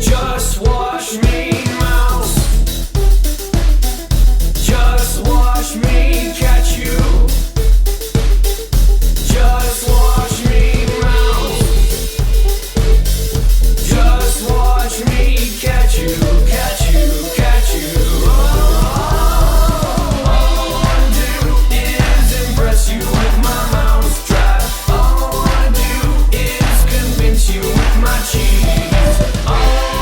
Just watch me, mouse. Just watch me catch you. Just watch me, mouse. Just watch me catch you, catch you, catch you. All I wanna do is impress you with my mouse trap. All I wanna do is convince you with my cheese. All I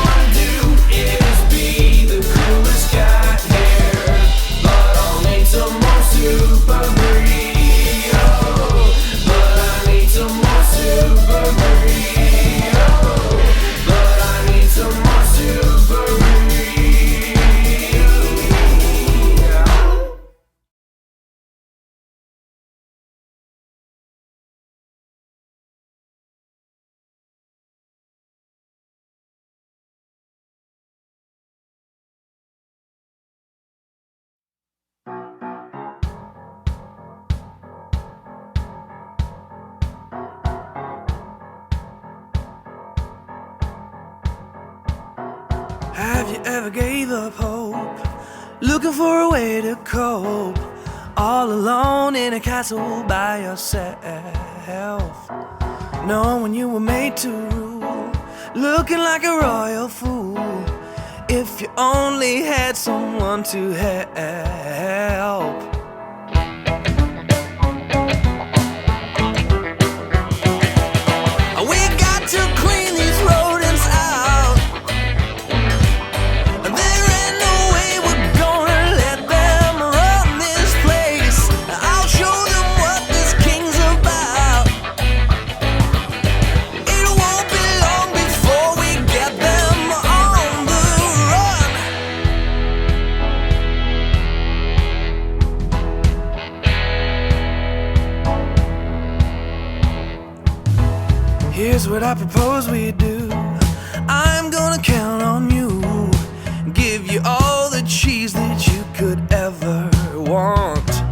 wanna do is be the coolest cat here. But I'll need some more super burrito. But I need some more super burrito. But I need some more super burrito. Have you ever gave up hope, looking for a way to cope, all alone in a castle by yourself, knowing you were made to rule, looking like a royal fool, if you only had someone to help. We got to clean these rodents out. There ain't no way we're gonna let them run this place. I'll show them what this king's about. It won't be long before we get them on the run. Here's what I propose we do. I'm gonna count on you, give you all the cheese that you could ever want.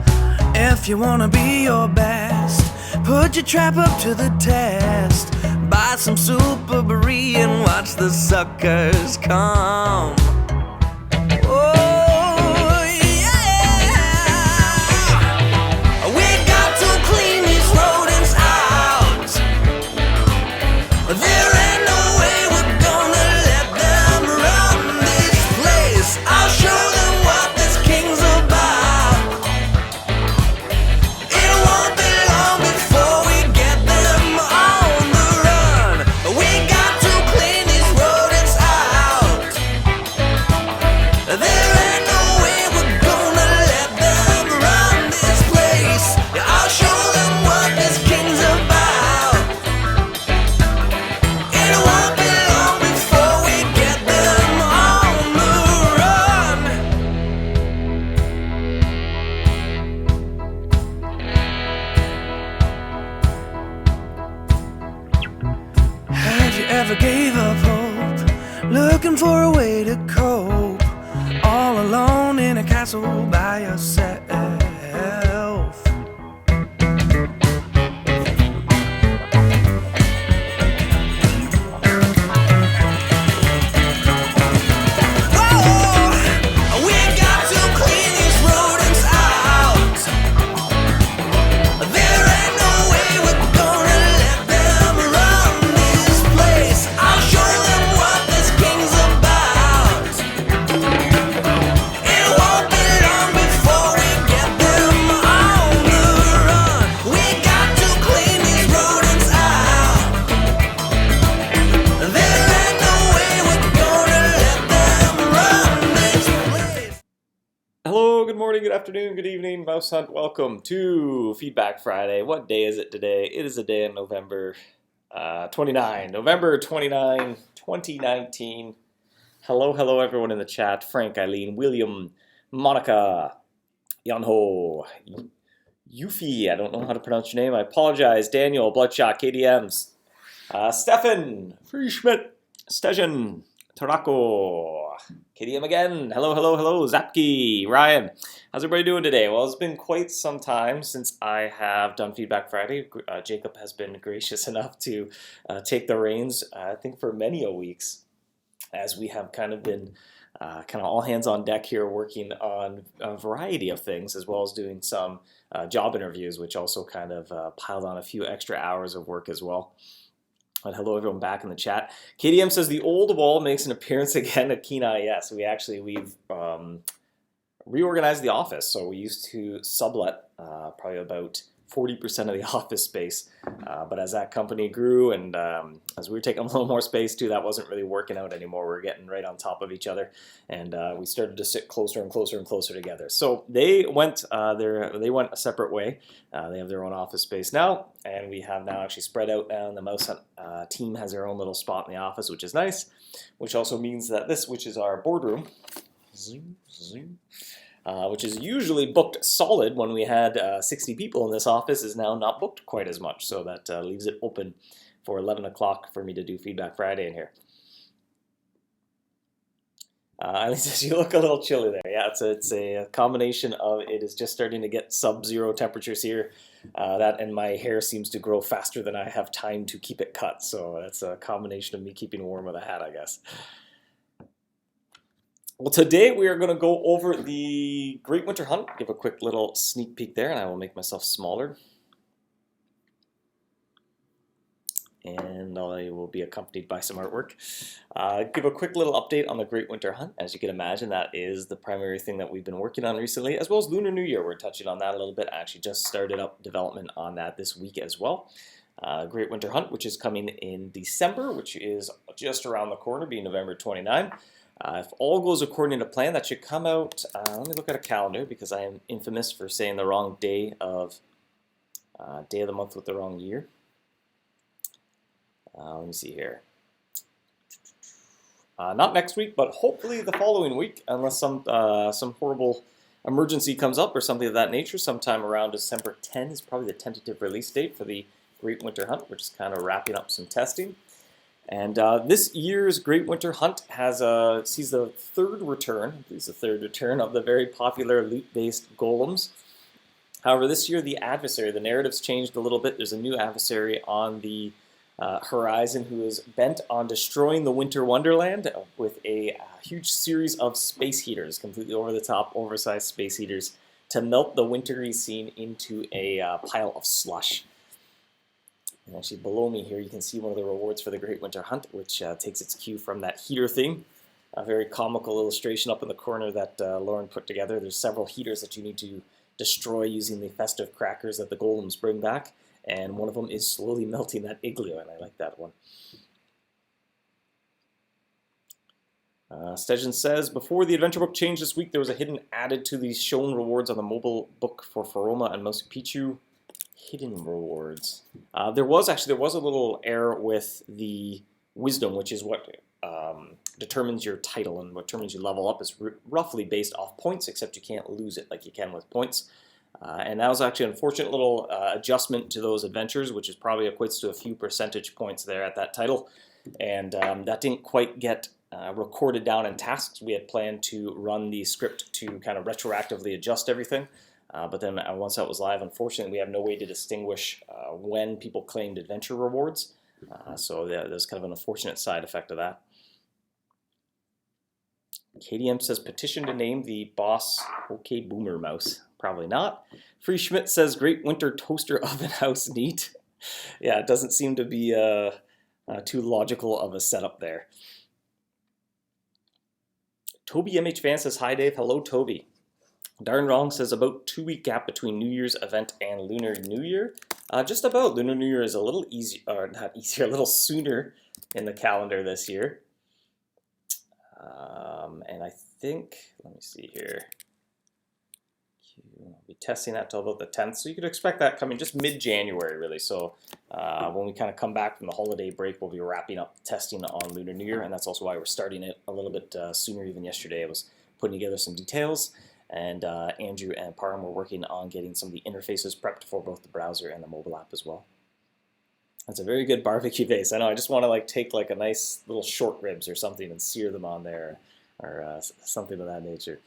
If you wanna be your best, put your trap up to the test. Buy some super brie and watch the suckers come. Oh, yeah. We got to clean these rodents out. There ain't no way we're gonna let them run this place. I'll show them what this king's about. It won't be long before we get them on the run. We got to clean these rodents out. There ain't no way we're gonna let them run this place. Yeah, I'll show them what this king's about. It won't be long before we get them on the run. Have you ever gave up hope, looking for a way to cope, all alone in a castle by yourself? We got to clean these rodents out. There ain't no way we're gonna let them run this place. I'll show them what this king's about. It won't be long before we get them on the run. We got to clean these rodents out. There ain't no way we're gonna let them run this place. Hello, good morning, good afternoon, good evening, MouseHunt. Welcome to Feedback Friday. What day is it today? It is a day in November 29, 2019. Hello, everyone in the chat. Frank, Eileen, William, Monica, Yanho, Yuffie, I don't know how to pronounce your name. I apologize. Daniel, Bloodshot, KDMs, Stefan, Frischmidt, Stejan, Tarako, KDM again. Hello, Zapki, Ryan. How's everybody doing today? Well, it's been quite some time since I have done Feedback Friday. Jacob has been gracious enough to take the reins, I think, for many a weeks. as we have kind of been kind of all hands on deck here working on a variety of things, as well as doing some job interviews, which also kind of piled on a few extra hours of work as well. But hello everyone back in the chat. KDM says the old wall makes an appearance again at Kenai. Yes, we've reorganized the office. So we used to sublet probably about 40% of the office space, but as that company grew and as we were taking a little more space too, that wasn't really working out anymore. We were getting right on top of each other, and we started to sit closer and closer and closer together. So they went a separate way. They have their own office space now, and we have now actually spread out now. And the MouseHunt team has their own little spot in the office, which is nice. Which also means that this, which is our boardroom, which is usually booked solid when we had 60 people in this office, is now not booked quite as much. So that leaves it open for 11 o'clock for me to do Feedback Friday in here. Eileen says, you look a little chilly there. Yeah, it's a combination of it is just starting to get sub-zero temperatures here. That and my hair seems to grow faster than I have time to keep it cut. So that's a combination of me keeping warm with a hat, I guess. Well, today we are going to go over the Great Winter Hunt, give a quick little sneak peek there, and I will make myself smaller. And I will be accompanied by some artwork. Give a quick little update on the Great Winter Hunt. As you can imagine, that is the primary thing that we've been working on recently, as well as Lunar New Year. We're touching on that a little bit. I actually just started up development on that this week as well. Great Winter Hunt, which is coming in December, which is just around the corner, being November 29. If all goes according to plan, that should come out. Let me look at a calendar because I am infamous for saying the wrong day of the month with the wrong year. Let me see here. Not next week, but hopefully the following week, unless some horrible emergency comes up or something of that nature. Sometime around December 10 is probably the tentative release date for the Great Winter Hunt. We're just kind of wrapping up some testing. And this year's Great Winter Hunt has sees the third return. It's the third return of the very popular loot-based golems. However, this year the adversary, the narrative's changed a little bit. There's a new adversary on the horizon who is bent on destroying the Winter Wonderland with a huge series of space heaters, completely over-the-top, oversized space heaters, to melt the wintry scene into a pile of slush. And actually below me here you can see one of the rewards for the Great Winter Hunt, which takes its cue from that heater theme. A very comical illustration up in the corner that Lauren put together. There's several heaters that you need to destroy using the festive crackers that the golems bring back, and one of them is slowly melting that igloo, and I like that one. Stejan says, before the adventure book change this week, there was a hidden added to the shown rewards on the mobile book for Faroma and Mouse Picchu. Hidden rewards. There was a little error with the wisdom, which is what determines your title and what determines your level up. Is roughly based off points, except you can't lose it like you can with points. And that was actually an unfortunate little adjustment to those adventures, which is probably equates to a few percentage points there at that title. And that didn't quite get recorded down in tasks. We had planned to run the script to kind of retroactively adjust everything. But then once that was live, unfortunately, we have no way to distinguish when people claimed adventure rewards. So there's kind of an unfortunate side effect of that. KDM says, petition to name the boss OK Boomer Mouse. Probably not. Free Schmidt says, great winter toaster oven house neat. Yeah, it doesn't seem to be too logical of a setup there. Toby MH Fan says, hi Dave. Hello, Toby. Darn Wrong says, about 2-week gap between New Year's event and Lunar New Year. Just about. Lunar New Year is a little easier, or not easier, a little sooner in the calendar this year. And I think, let me see here. I'll be testing that till about the 10th, so you could expect that coming just mid-January, really. So when we kind of come back from the holiday break, we'll be wrapping up testing on Lunar New Year, and that's also why we're starting it a little bit sooner even yesterday. I was putting together some details, and Andrew and Parham were working on getting some of the interfaces prepped for both the browser and the mobile app as well. That's a very good barbecue base. I know, I just want to like take like a nice little short ribs or something and sear them on there, or something of that nature.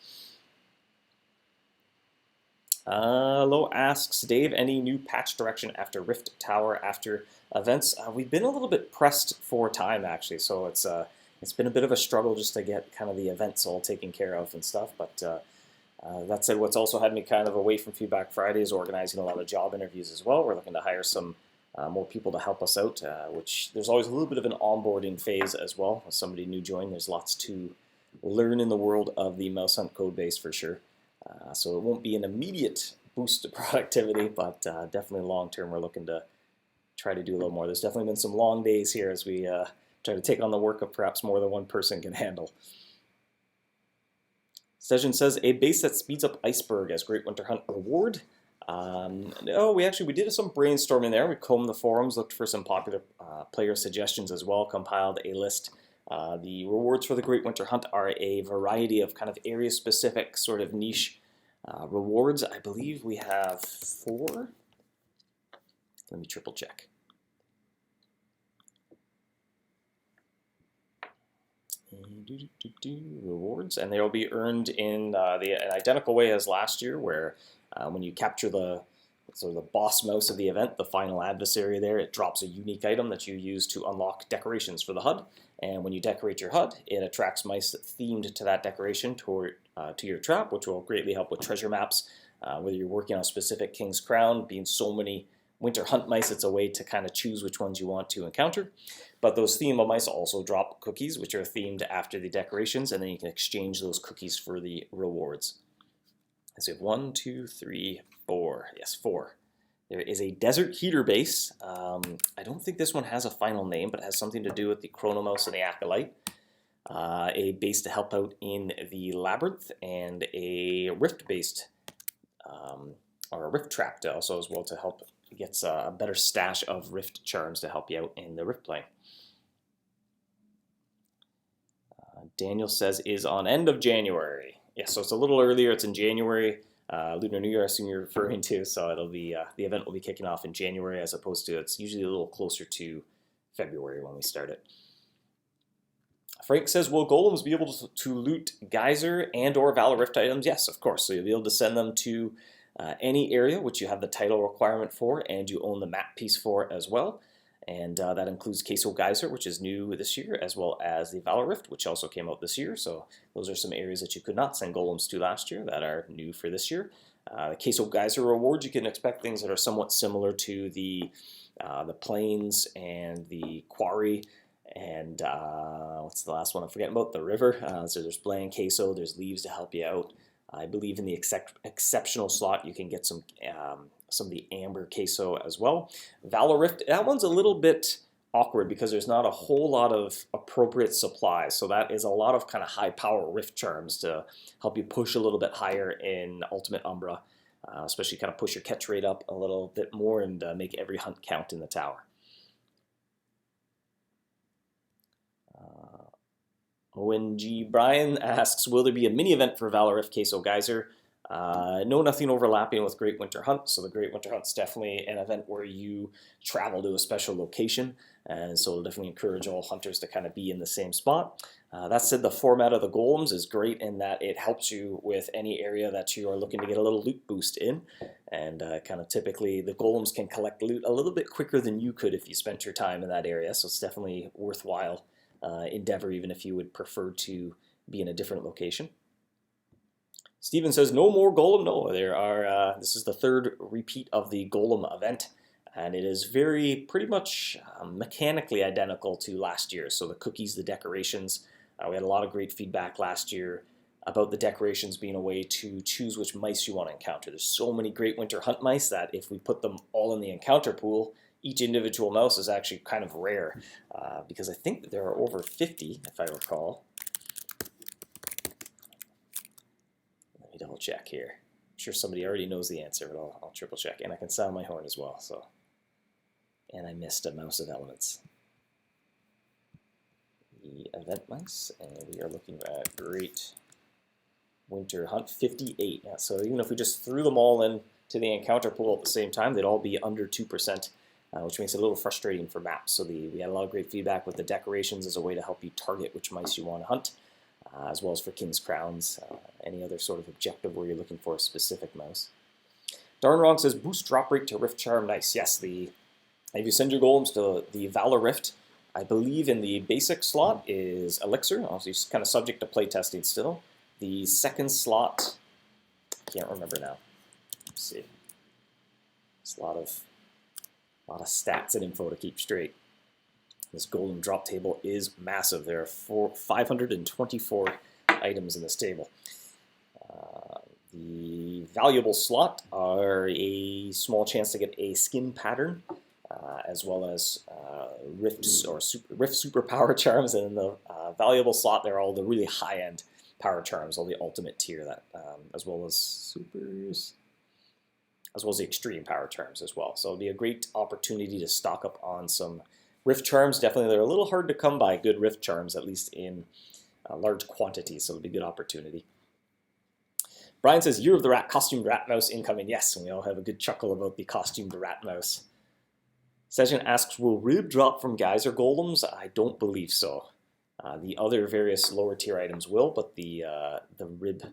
Lo asks, Dave, any new patch direction after Rift Tower after events? We've been a little bit pressed for time, actually, so it's it's been a bit of a struggle just to get kind of the events all taken care of and stuff. But that said, what's also had me kind of away from Feedback Friday is organizing a lot of job interviews as well. We're looking to hire some more people to help us out, which there's always a little bit of an onboarding phase as well. As somebody new joined, there's lots to learn in the world of the MouseHunt code base for sure. So it won't be an immediate boost to productivity, but definitely long term we're looking to try to do a little more. There's definitely been some long days here as we try to take on the work of perhaps more than one person can handle. Session says, a base that speeds up Iceberg as Great Winter Hunt reward. No, we did some brainstorming there. We combed the forums, looked for some popular player suggestions as well, compiled a list. The rewards for the Great Winter Hunt are a variety of kind of area-specific sort of niche rewards. I believe we have 4. Let me triple check. Rewards, and they will be earned in an identical way as last year, where when you capture the boss mouse of the event, the final adversary there, it drops a unique item that you use to unlock decorations for the HUD. And when you decorate your HUD, it attracts mice themed to that decoration to your trap, which will greatly help with treasure maps. Whether you're working on a specific King's Crown, being so many Winter Hunt mice, it's a way to kind of choose which ones you want to encounter. But those theme of mice also drop cookies, which are themed after the decorations, and then you can exchange those cookies for the rewards. So we have 1, 2, 3, 4. Yes, 4. There is a desert heater base. I don't think this one has a final name, but it has something to do with the Chronomouse and the Acolyte. A base to help out in the Labyrinth, and a rift-based, or a rift trap to also as well to help. It gets a better stash of rift charms to help you out in the rift plane. Daniel says is on end of January. Yes, so it's a little earlier. It's in January. Lunar New Year, I assume you're referring to. So it'll be the event will be kicking off in January, as opposed to it's usually a little closer to February when we start it. Frank says, will golems be able to loot geyser and or Valor Rift items? Yes, of course. So you'll be able to send them to any area which you have the title requirement for and you own the map piece for as well. And that includes Queso Geyser, which is new this year, as well as the Valor Rift, which also came out this year. So those are some areas that you could not send golems to last year that are new for this year. The Queso Geyser rewards, you can expect things that are somewhat similar to the plains and the quarry. And what's the last one I'm forgetting about? The river. So there's bland queso, there's leaves to help you out. I believe in the exceptional slot you can get some of the amber queso as well. Valor Rift, that one's a little bit awkward because there's not a whole lot of appropriate supplies. So that is a lot of kind of high power rift charms to help you push a little bit higher in Ultimate Umbra, especially kind of push your catch rate up a little bit more and make every hunt count in the tower. ONG Brian asks, will there be a mini event for Valor Rift Queso Geyser? No, nothing overlapping with Great Winter Hunt. So the Great Winter Hunt's definitely an event where you travel to a special location, and so it'll definitely encourage all hunters to kind of be in the same spot. That said, the format of the golems is great in that it helps you with any area that you are looking to get a little loot boost in, and kind of typically the golems can collect loot a little bit quicker than you could if you spent your time in that area. So it's definitely worthwhile endeavor, even if you would prefer to be in a different location. Steven says, no more Golem. No, there are, this is the third repeat of the Golem event, and it is pretty much mechanically identical to last year. So the cookies, the decorations, we had a lot of great feedback last year about the decorations being a way to choose which mice you want to encounter. There's so many Great Winter Hunt mice that if we put them all in the encounter pool, each individual mouse is actually kind of rare, because I think that there are over 50, if I recall. Let me double check here. I'm sure somebody already knows the answer, but I'll triple check. And I can sound my horn as well. So, and I missed a mouse of elements. The event mice, and we are looking at Great Winter Hunt 58. Yeah, so even if we just threw them all in to the encounter pool at the same time, they'd all be under 2%. Which makes it a little frustrating for maps. So we had a lot of great feedback with the decorations as a way to help you target which mice you want to hunt, as well as for King's Crowns, any other sort of objective where you're looking for a specific mouse. Darn Wrong says, boost drop rate to Rift Charm. Nice. Yes, if you send your golems to the Valor Rift, I believe in the basic slot is Elixir, obviously kind of subject to playtesting still. The second slot, I can't remember now. Let's see. It's a lot of stats and info to keep straight. This Golem drop table is massive. There are 524 items in this table. The valuable slot are a small chance to get a skin pattern, as well as rifts or rift super power charms. And in the valuable slot, there are all the really high-end power charms, all the ultimate tier, that as well as supers, as well as the extreme power charms as well. So it'll be a great opportunity to stock up on some rift charms. Definitely, they're a little hard to come by, good rift charms, at least in large quantities. So it'll be a good opportunity. Brian says, Year of the Rat, costumed rat mouse incoming. Yes, and we all have a good chuckle about the costumed rat mouse. Session asks, will rib drop from geyser golems? I don't believe so. The other various lower tier items will, but the rib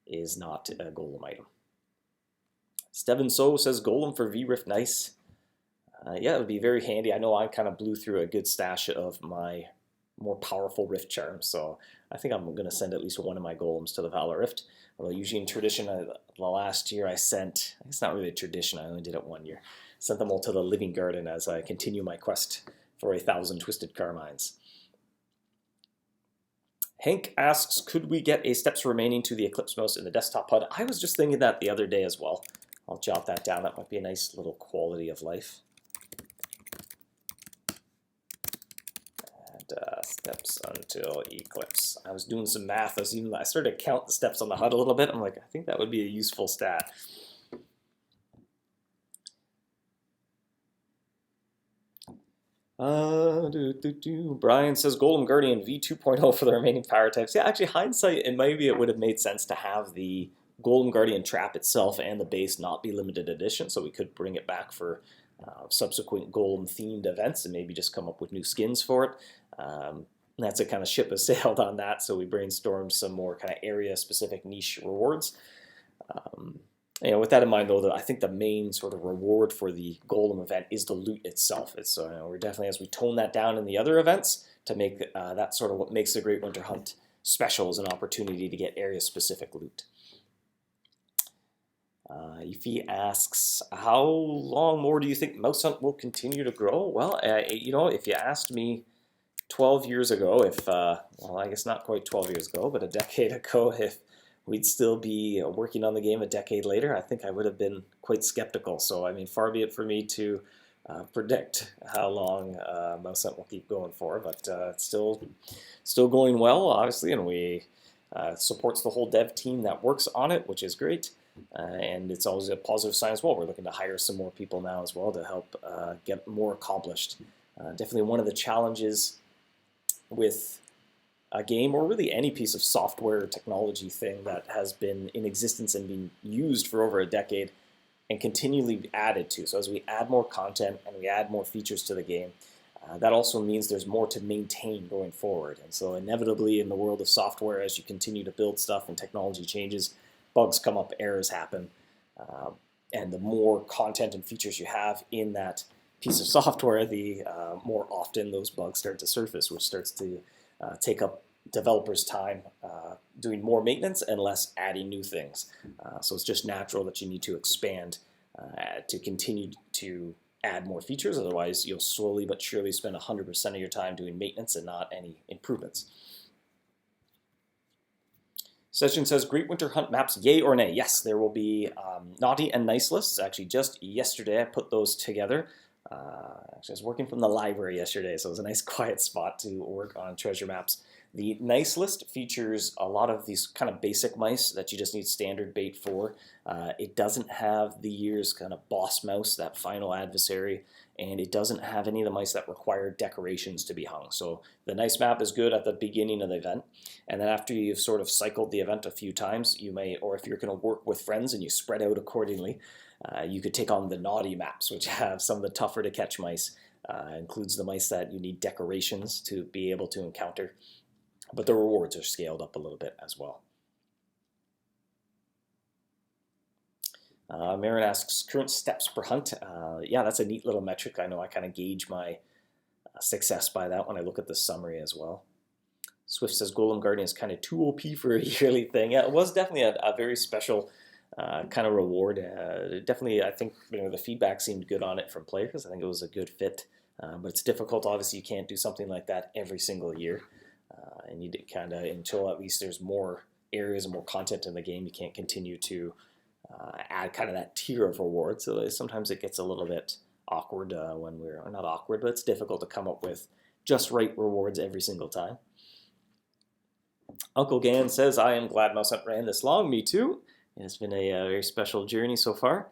is not a golem item. Steven So says, Golem for V-Rift, nice. Yeah, it would be very handy. I know I kind of blew through a good stash of my more powerful Rift charms, so I think I'm going to send at least one of my Golems to the Valor Rift. Although usually in tradition, the last year I sent, it's not really a tradition, I only did it 1 year, sent them all to the Living Garden as I continue my quest for 1,000 Twisted Carmines. Hank asks, could we get a steps remaining to the Eclipse Mouse in the desktop HUD? I was just thinking that the other day as well. I'll jot that down. That might be a nice little quality of life. And steps until Eclipse. I was doing some math. I started to count the steps on the HUD a little bit. I'm like, I think that would be a useful stat. Brian says Golem Guardian V2.0 for the remaining power types. Yeah, actually, hindsight, and maybe it would have made sense to have the Golem Guardian trap itself and the base not be limited edition, so we could bring it back for subsequent Golem-themed events and maybe just come up with new skins for it. That's a kind of ship has sailed on that, so we brainstormed some more kind of area-specific niche rewards. With that in mind, though, I think the main sort of reward for the Golem event is the loot itself. We're definitely, as we tone that down in the other events, to make that sort of what makes the Great Winter Hunt special is an opportunity to get area-specific loot. Ify asks, how long more do you think MouseHunt will continue to grow? Well, if you asked me 12 years ago, well, I guess not quite 12 years ago, but a decade ago, if we'd still be working on the game a decade later, I think I would have been quite skeptical. So, I mean, far be it for me to predict how long MouseHunt will keep going for, but it's still going well, obviously, and we supports the whole dev team that works on it, which is great. And it's always a positive sign as well. We're looking to hire some more people now as well to help get more accomplished. Definitely one of the challenges with a game, or really any piece of software or technology thing that has been in existence and been used for over a decade and continually added to. So as we add more content and we add more features to the game, that also means there's more to maintain going forward. And so inevitably in the world of software, as you continue to build stuff and technology changes, bugs come up, errors happen, and the more content and features you have in that piece of software, the more often those bugs start to surface, which starts to take up developers' time doing more maintenance and less adding new things. So it's just natural that you need to expand to continue to add more features. Otherwise, you'll slowly but surely spend 100% of your time doing maintenance and not any improvements. Session says, Great Winter Hunt maps, yay or nay? Yes, there will be naughty and nice lists. Actually, just yesterday I put those together. Actually, I was working from the library yesterday, so it was a nice quiet spot to work on treasure maps. The nice list features a lot of these kind of basic mice that you just need standard bait for. It doesn't have the year's kind of boss mouse, that final adversary, and it doesn't have any of the mice that require decorations to be hung. So the nice map is good at the beginning of the event, and then after you've sort of cycled the event a few times, you may, or if you're going to work with friends and you spread out accordingly, you could take on the naughty maps, which have some of the tougher to catch mice. Includes the mice that you need decorations to be able to encounter, but the rewards are scaled up a little bit as well. Marin asks, current steps per hunt. Yeah, that's a neat little metric. I know I kind of gauge my success by that when I look at the summary as well. Swift says Golem Guardian is kind of too OP for a yearly thing. Yeah, it was definitely a very special kind of reward. Definitely, I think the feedback seemed good on it from players. I think it was a good fit, but it's difficult. Obviously, you can't do something like that every single year, and you kind of until at least there's more areas and more content in the game, you can't continue to add kind of that tier of rewards. So sometimes it gets a little bit awkward when we're not awkward, but it's difficult to come up with just right rewards every single time. Uncle Gan says, I am glad MouseHunt ran this long. Me too. It has been a very special journey so far.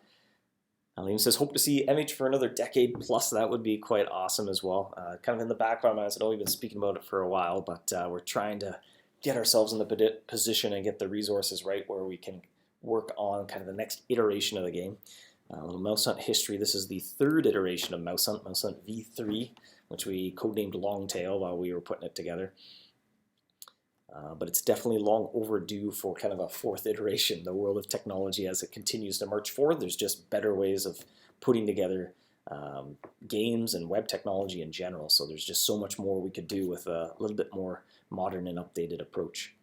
Liam says, hope to see MH for another decade plus. That would be quite awesome as well. Kind of in the background, I know we've been speaking about it for a while, but we're trying to get ourselves in the position and get the resources right where we can work on kind of the next iteration of the game. A little MouseHunt history. This is the third iteration of MouseHunt, MouseHunt V3, which we codenamed Longtail while we were putting it together. But it's definitely long overdue for kind of a fourth iteration. The world of technology, as it continues to march forward, there's just better ways of putting together games and web technology in general. So there's just so much more we could do with a little bit more modern and updated approach.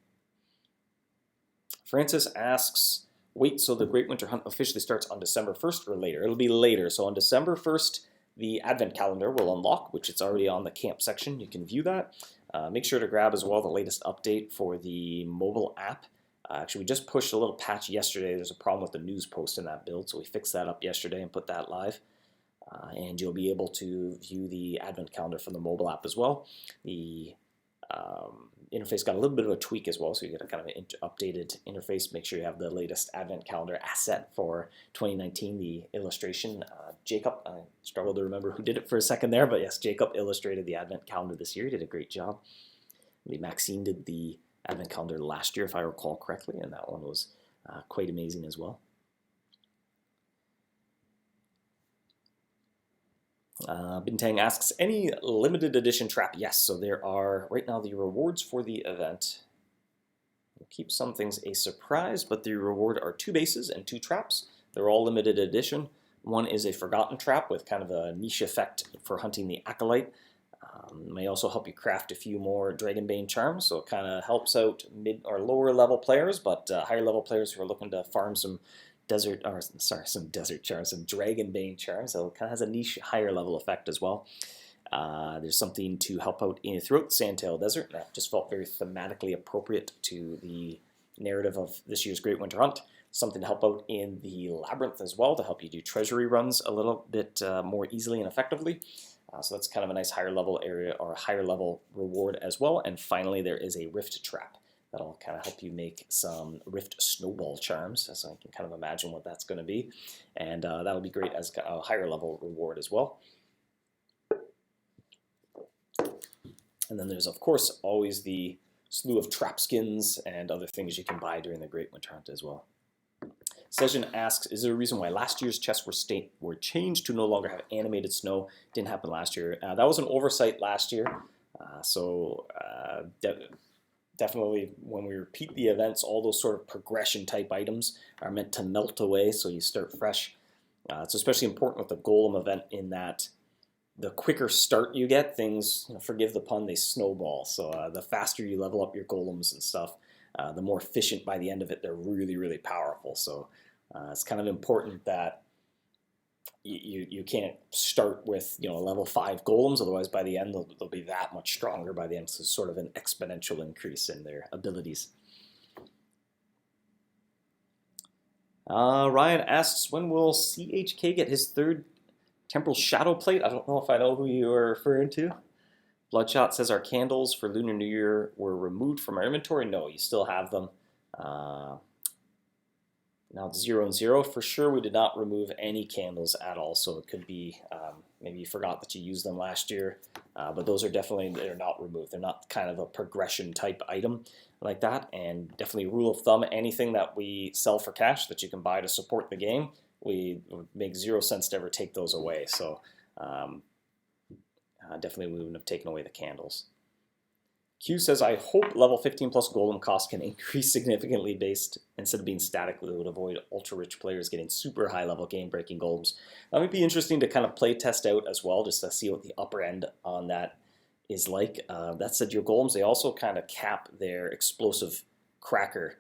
Francis asks, wait, so the Great Winter Hunt officially starts on December 1st or later? It'll be later. So on December 1st, the Advent Calendar will unlock, which it's already on the camp section. You can view that. Make sure to grab as well the latest update for the mobile app. Actually, we just pushed a little patch yesterday. There's a problem with the news post in that build, so we fixed that up yesterday and put that live. And you'll be able to view the Advent Calendar from the mobile app as well. The interface got a little bit of a tweak as well, so you get a kind of an updated interface. Make sure you have the latest Advent Calendar asset for 2019, the illustration. Jacob, I struggled to remember who did it for a second there, but yes, Jacob illustrated the Advent Calendar this year. He did a great job. Maxine did the Advent Calendar last year, if I recall correctly, and that one was quite amazing as well. Bintang asks, any limited edition trap? Yes, so there are right now the rewards for the event. We'll keep some things a surprise, but the reward are 2 bases and 2 traps. They're all limited edition. One is a forgotten trap with kind of a niche effect for hunting the acolyte. May also help you craft a few more Dragonbane charms, so it kind of helps out mid or lower level players, but higher level players who are looking to farm some some Dragonbane charms. So it kind of has a niche higher level effect as well. There's something to help out throughout the Sandtail Desert. That just felt very thematically appropriate to the narrative of this year's Great Winter Hunt. Something to help out in the Labyrinth as well, to help you do treasury runs a little bit more easily and effectively. So that's kind of a nice higher level area or higher level reward as well. And finally, there is a Rift Trap that'll kind of help you make some Rift Snowball charms. So I can kind of imagine what that's going to be. And that'll be great as a higher level reward as well. And then there's, of course, always the slew of trap skins and other things you can buy during the Great Winter Hunt as well. Session asks, is there a reason why last year's chests were changed to no longer have animated snow? Didn't happen last year. That was an oversight last year. Definitely when we repeat the events, all those sort of progression type items are meant to melt away so you start fresh. It's especially important with the Golem event in that the quicker start you get, things, forgive the pun, they snowball. So the faster you level up your golems and stuff, the more efficient by the end of it. They're really, really powerful. So it's kind of important that you can't start with level 5 golems, otherwise by the end they'll be that much stronger by the end. So it's sort of an exponential increase in their abilities. Ryan asks, when will CHK get his 3rd Temporal Shadow Plate? I don't know if I know who you are referring to. Bloodshot says, our candles for Lunar New Year were removed from our inventory. No, you still have them. Now it's 0 and 0. For sure, we did not remove any candles at all, so it could be maybe you forgot that you used them last year, but those are they're not removed. They're not kind of a progression type item like that, and definitely rule of thumb, anything that we sell for cash that you can buy to support the game, we would make 0 cents to ever take those away, so definitely we wouldn't have taken away the candles. Q says, I hope level 15 plus Golem cost can increase significantly based, instead of being static, it would avoid ultra-rich players getting super high-level game-breaking Golems. That might be interesting to kind of play test out as well, just to see what the upper end on that is like. That said, your Golems, they also kind of cap their explosive cracker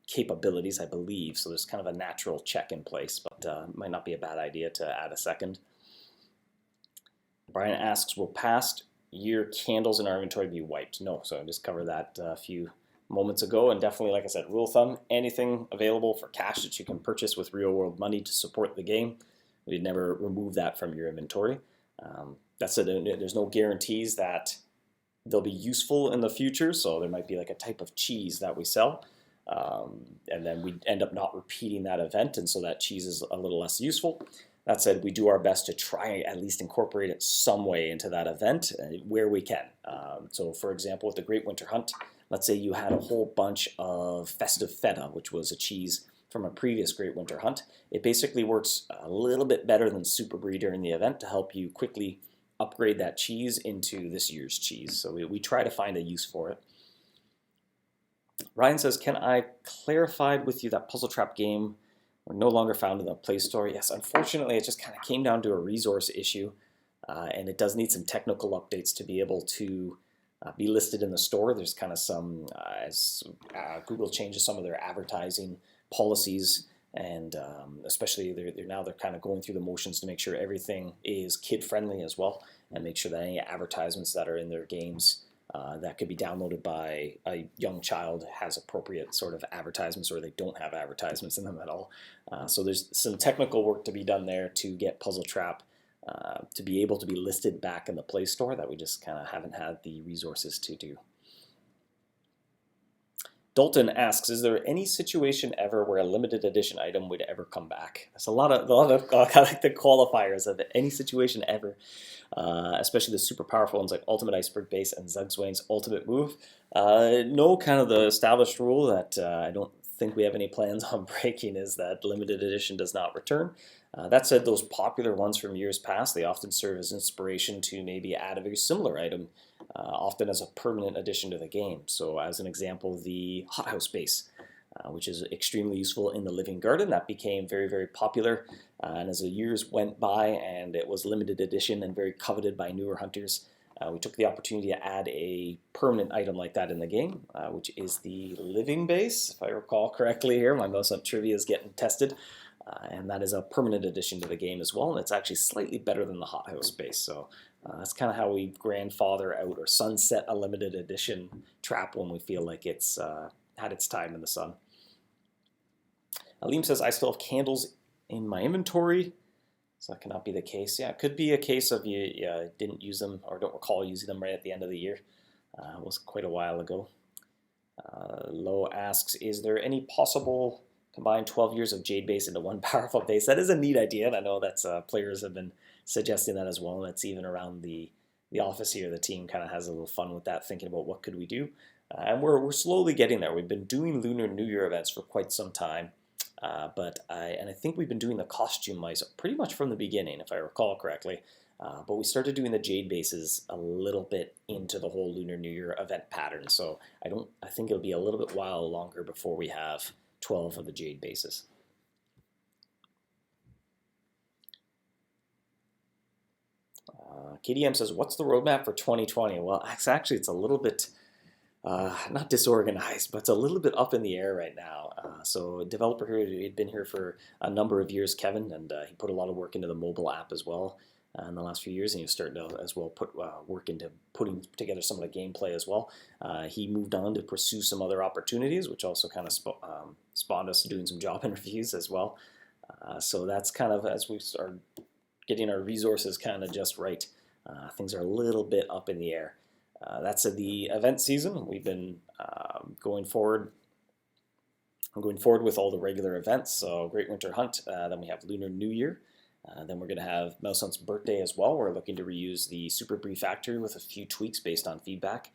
capabilities, I believe, so there's kind of a natural check in place, but might not be a bad idea to add a second. Brian asks, will past year candles in our inventory be wiped? No, so I just covered that a few moments ago, and definitely, like I said, rule of thumb, anything available for cash that you can purchase with real world money to support the game, we'd never remove that from your inventory. That's it. There's no guarantees that they'll be useful in the future, so there might be like a type of cheese that we sell, and then we end up not repeating that event, and so that cheese is a little less useful. That said, we do our best to try at least incorporate it some way into that event where we can. So for example, with the Great Winter Hunt, let's say you had a whole bunch of Festive Feta, which was a cheese from a previous Great Winter Hunt. It basically works a little bit better than Super Brie during the event to help you quickly upgrade that cheese into this year's cheese. So we try to find a use for it. Ryan says, can I clarify with you that Puzzle Trap game are no longer found in the Play Store? Yes, unfortunately, it just kind of came down to a resource issue, and it does need some technical updates to be able to be listed in the store. There's kind of some, as Google changes some of their advertising policies, and especially they're kind of going through the motions to make sure everything is kid-friendly as well, and make sure that any advertisements that are in their games that could be downloaded by a young child has appropriate sort of advertisements, or they don't have advertisements in them at all. So there's some technical work to be done there to get Puzzle Trap to be able to be listed back in the Play Store that we just kind of haven't had the resources to do. Dalton asks, is there any situation ever where a limited edition item would ever come back? That's a lot of like the qualifiers of any situation ever, especially the super powerful ones like Ultimate Iceberg Base and Zugzwang's Ultimate Move. No, kind of the established rule that I don't think we have any plans on breaking is that limited edition does not return. That said, those popular ones from years past, they often serve as inspiration to maybe add a very similar item, often as a permanent addition to the game. So as an example, the hothouse base, which is extremely useful in the living garden, that became very, very popular. And as the years went by and it was limited edition and very coveted by newer hunters, we took the opportunity to add a permanent item like that in the game, which is the living base, if I recall correctly here. My MouseHunt trivia is getting tested. And that is a permanent addition to the game as well, and it's actually slightly better than the hothouse base. So that's kind of how we grandfather out or sunset a limited edition trap when we feel like it's had its time in the sun. Aleem says, I still have candles in my inventory, so that cannot be the case. Yeah, it could be a case of you didn't use them or don't recall using them right at the end of the year. It was quite a while ago. Lo asks, is there any possible combine 12 years of Jade base into one powerful base? That is a neat idea, and I know that's players have been suggesting that as well, and that's even around the office here. The team kind of has a little fun with that, thinking about what could we do, and we're slowly getting there. We've been doing Lunar New Year events for quite some time, but I think we've been doing the costume mice pretty much from the beginning, if I recall correctly. But we started doing the Jade bases a little bit into the whole Lunar New Year event pattern, so I think it'll be a little bit while longer before we have 12 of the Jade bases. KDM says, what's the roadmap for 2020? Well, actually, it's a little bit, not disorganized, but it's a little bit up in the air right now. So a developer here, he'd been here for a number of years, Kevin, and he put a lot of work into the mobile app as well in the last few years, and he was starting to as well put work into putting together some of the gameplay as well. He moved on to pursue some other opportunities, which also kind of spawned us doing some job interviews as well. So that's kind of, as we start getting our resources kind of just right, things are a little bit up in the air. That said, the event season, we've been going forward with all the regular events. So Great Winter Hunt, then we have Lunar New Year. Then we're going to have MouseHunt's birthday as well. We're looking to reuse the Super Brie Factory with a few tweaks based on feedback,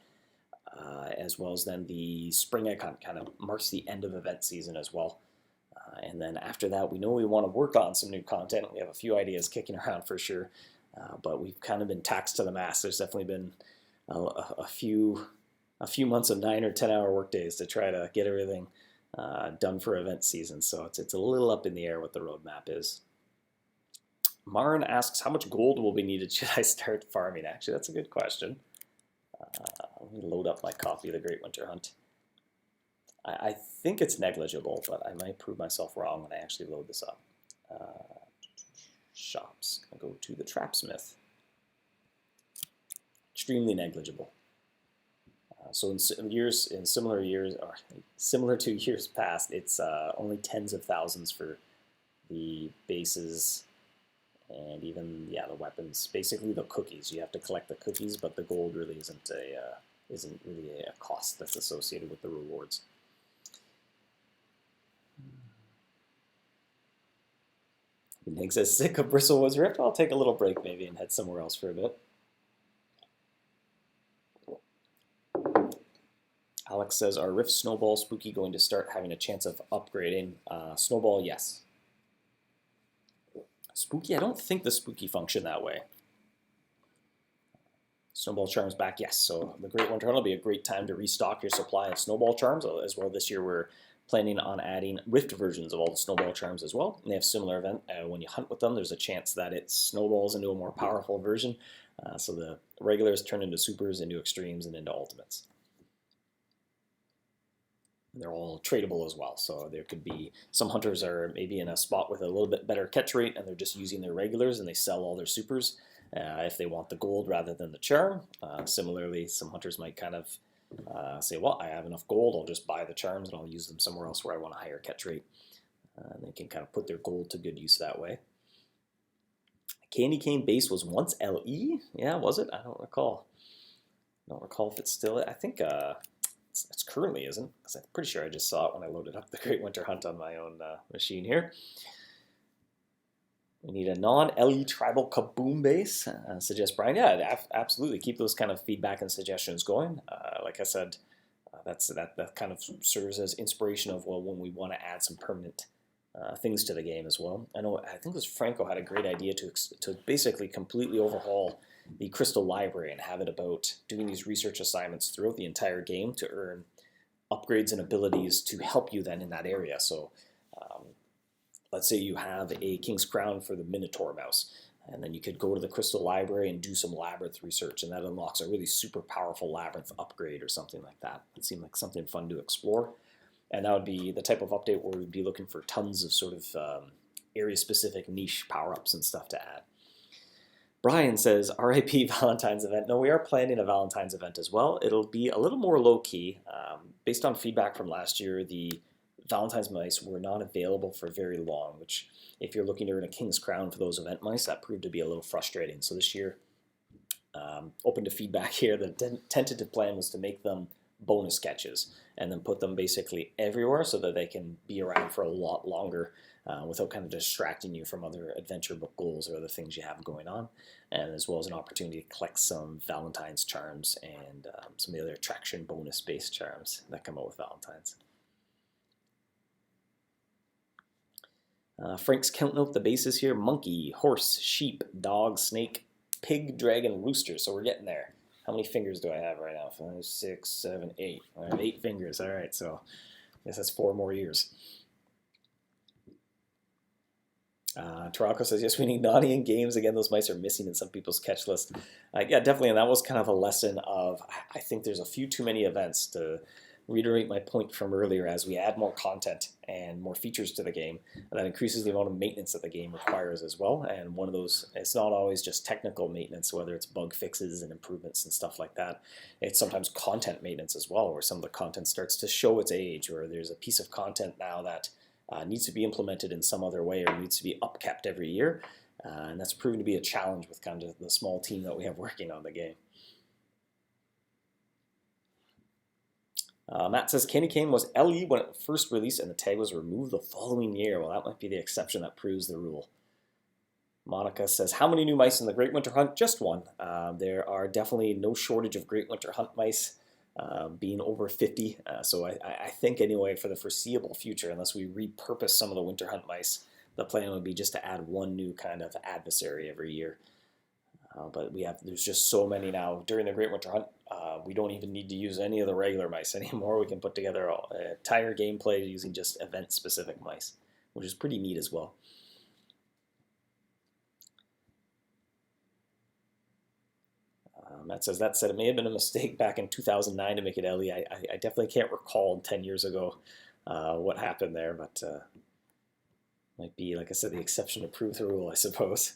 as well as then the Spring Egg Hunt kind of marks the end of event season as well. And then after that, we know we want to work on some new content. We have a few ideas kicking around for sure, but we've kind of been taxed to the max. There's definitely been a few a few months of 9 or 10-hour work days to try to get everything done for event season. So it's a little up in the air what the roadmap is. Marin asks, how much gold will be needed should I start farming? Actually, that's a good question. Let me load up my copy of the Great Winter Hunt. I think it's negligible, but I might prove myself wrong when I actually load this up. Shops. I'll go to the Trapsmith. Extremely negligible. So in similar years, or similar to years past, it's only tens of thousands for the bases and even the weapons. Basically the cookies. You have to collect the cookies, but the gold really isn't really a cost that's associated with the rewards. Nick says, sick of Bristle was ripped. I'll take a little break maybe and head somewhere else for a bit. Alex says, are Rift, Snowball, Spooky going to start having a chance of upgrading? Snowball, yes. Spooky, I don't think the Spooky function that way. Snowball Charms back, yes. So the Great Winter Hunt will be a great time to restock your supply of Snowball Charms. As well, this year we're planning on adding Rift versions of all the Snowball Charms as well. And they have similar event. When you hunt with them, there's a chance that it snowballs into a more powerful version. So the regulars turn into supers, into extremes, and into ultimates. And they're all tradable as well. So there could be some hunters are maybe in a spot with a little bit better catch rate and they're just using their regulars and they sell all their supers if they want the gold rather than the charm. Similarly, some hunters might kind of say, well, I have enough gold, I'll just buy the charms and I'll use them somewhere else where I want a higher catch rate. And they can kind of put their gold to good use that way. Candy Cane base was once LE? Yeah, was it? I don't recall. I don't recall if it's still, I think it's currently isn't, because I'm pretty sure I just saw it when I loaded up the Great Winter Hunt on my own machine here. We need a non-LE tribal kaboom base, suggests Brian. Yeah, absolutely. Keep those kind of feedback and suggestions going. Like I said, that kind of serves as inspiration of, well, when we want to add some permanent things to the game as well. I think it was Franco had a great idea to basically completely overhaul the Crystal Library and have it about doing these research assignments throughout the entire game to earn upgrades and abilities to help you then in that area. So let's say you have a King's Crown for the Minotaur mouse, and then you could go to the Crystal Library and do some Labyrinth research, and that unlocks a really super powerful Labyrinth upgrade or something like that. It seemed like something fun to explore. And that would be the type of update where we'd be looking for tons of sort of area-specific niche power-ups and stuff to add. Brian says, RIP Valentine's event. No, we are planning a Valentine's event as well. It'll be a little more low-key. Based on feedback from last year, the Valentine's mice were not available for very long, which if you're looking to earn a King's Crown for those event mice, that proved to be a little frustrating. So this year, open to feedback here, the tentative plan was to make them bonus catches and then put them basically everywhere so that they can be around for a lot longer without kind of distracting you from other adventure book goals or other things you have going on, and as well as an opportunity to collect some Valentine's charms and some of the other attraction bonus based charms that come out with Valentine's. Frank's counting out the bases here: monkey, horse, sheep, dog, snake, pig, dragon, rooster. So we're getting there. How many fingers do I have right now? 5, 6, 7, 8. I have 8 fingers. All right, so I guess that's 4 more years. Tarako says, yes, we need naughty in games. Again, those mice are missing in some people's catch list. Yeah, definitely, and that was kind of a lesson of, I think there's a few too many events to reiterate my point from earlier. As we add more content and more features to the game, that increases the amount of maintenance that the game requires as well. And one of those, it's not always just technical maintenance, whether it's bug fixes and improvements and stuff like that. It's sometimes content maintenance as well, where some of the content starts to show its age, or there's a piece of content now that needs to be implemented in some other way or needs to be upkept every year. And that's proven to be a challenge with kind of the small team that we have working on the game. Matt says, Candy Cane was LE when it first released and the tag was removed the following year. Well, that might be the exception that proves the rule. Monica says, how many new mice in the Great Winter Hunt? Just one. There are definitely no shortage of Great Winter Hunt mice, being over 50. So I think anyway, for the foreseeable future, unless we repurpose some of the Winter Hunt mice, the plan would be just to add one new kind of adversary every year. But there's just so many now. During the Great Winter Hunt, we don't even need to use any of the regular mice anymore. We can put together an entire gameplay using just event-specific mice, which is pretty neat as well. Matt says, that said, it may have been a mistake back in 2009 to make it LE. I definitely can't recall 10 years ago what happened there, but might be, like I said, the exception to prove the rule, I suppose.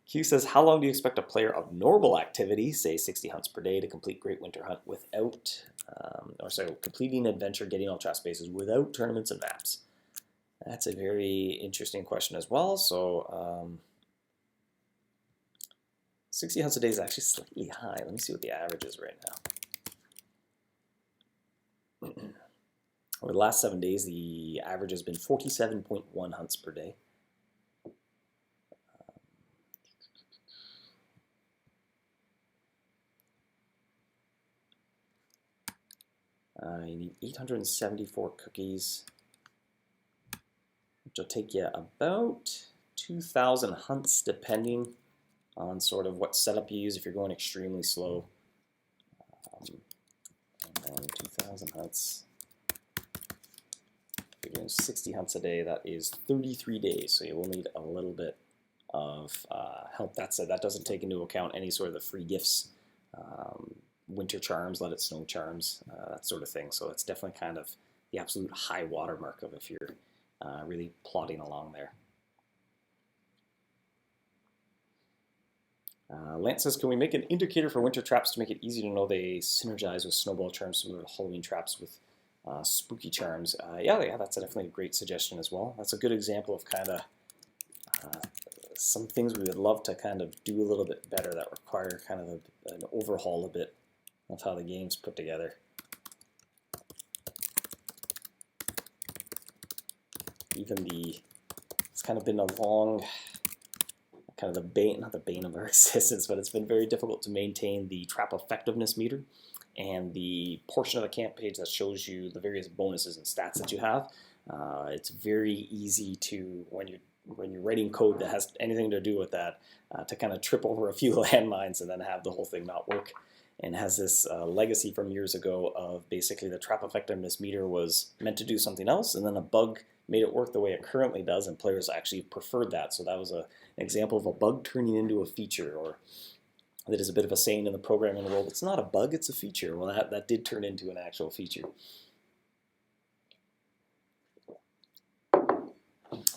Q says, how long do you expect a player of normal activity, say 60 hunts per day, to complete Great Winter Hunt without, completing adventure, getting all trap spaces without tournaments and maps? That's a very interesting question as well. So 60 hunts a day is actually slightly high. Let me see what the average is right now. Over the last 7 days, the average has been 47.1 hunts per day. You need 874 cookies, which will take you about 2,000 hunts, depending on sort of what setup you use if you're going extremely slow. And then 2,000 hunts. If you're doing 60 hunts a day, that is 33 days, so you will need a little bit of help. That said, that doesn't take into account any sort of the free gifts, winter charms, let it snow charms, that sort of thing. So it's definitely kind of the absolute high water mark of if you're really plodding along there. Lance says, can we make an indicator for winter traps to make it easy to know they synergize with snowball charms similar to Halloween traps with spooky charms? Yeah, that's definitely a great suggestion as well. That's a good example of kind of some things we would love to kind of do a little bit better that require kind of an overhaul a bit of how the game's put together. It's kind of been a long, kind of not the bane of our existence, but it's been very difficult to maintain the trap effectiveness meter and the portion of the camp page that shows you the various bonuses and stats that you have. It's very easy to, when you're writing code that has anything to do with that, to kind of trip over a few landmines and then have the whole thing not work. And has this legacy from years ago of basically the trap effectiveness meter was meant to do something else, and then a bug made it work the way it currently does, and players actually preferred that. So that was an example of a bug turning into a feature, or that is a bit of a saying in the programming world, it's not a bug, it's a feature. Well, that did turn into an actual feature.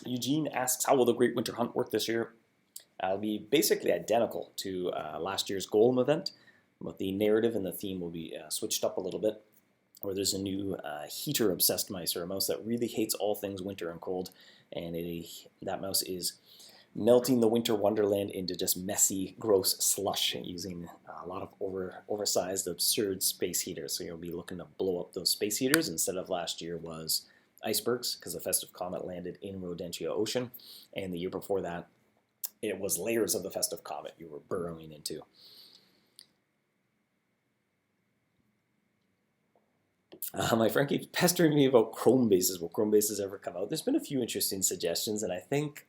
Eugene asks, how will the Great Winter Hunt work this year? It'll be basically identical to last year's Golem event, but the narrative and the theme will be switched up a little bit, where there's a new heater-obsessed mouse, or a mouse that really hates all things winter and cold, and that mouse is melting the winter wonderland into just messy, gross slush using a lot of oversized, absurd space heaters. So you'll be looking to blow up those space heaters. Instead of last year was icebergs, because the festive comet landed in Rodentia Ocean, and the year before that, it was layers of the festive comet you were burrowing into. My friend keeps pestering me about Chrome bases. Will Chrome bases ever come out? There's been a few interesting suggestions, and I think